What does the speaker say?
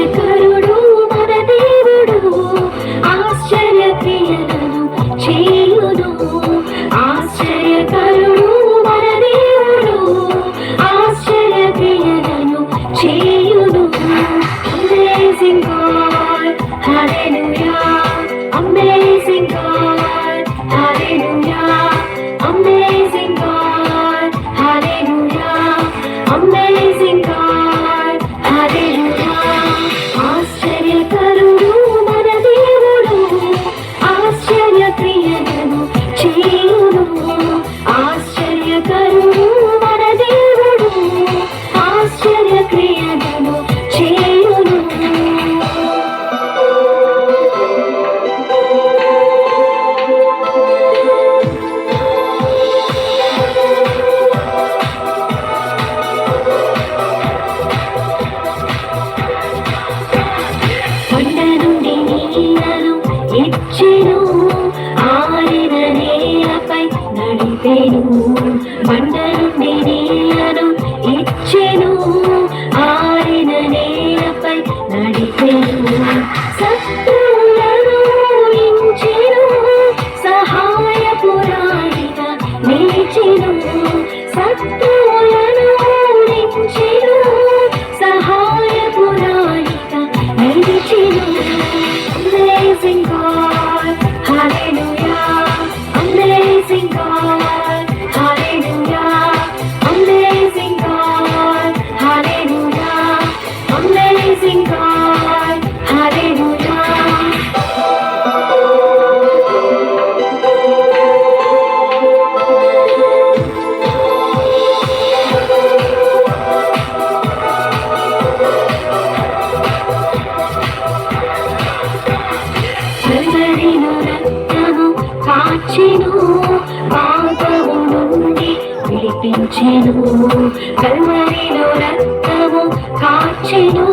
ఆశ్చర్యకరుడు మన దేవుడు, ఆశ్చర్య క్రియలను చేయును. ఆశ్చర్యకరుడు మన దేవుడు, ఆశ్చర్య క్రియలను చేయును. Amazing God, hallelujah. Amazing God, hallelujah. Amazing God, hallelujah. Amazing God, hallelujah. ఆశ్చర్యకరుడు మన దేవుడు, ఆశ్చర్య క్రియలను చేయును. ఆశ్చర్యకరుడు మన దేవుడు, ఆశ్చర్య క్రియలను చేయును. కొండ నుండి నీళ్లను ఇచ్చెను, ఆరిన నేలపై నడిపెను. కొండ నుండి నీళ్లను ఇచ్చెను, ఆరిన నేలపై నడిపెను. శత్రువులను ఓడించెను, సహాయపురాణిగా నిలిచెను. శత్రువులను ఓడించెను, సహాయపురాణిగా నిలిచెను. Amazing God, hallelujah. Amazing God, hallelujah. Amazing God, hallelujah. Amazing God, hallelujah. కల్వరిలో రక్తము కాచెను, పాపము నుండి విడిపించెను. కల్వరిలో రక్తము కాచెను,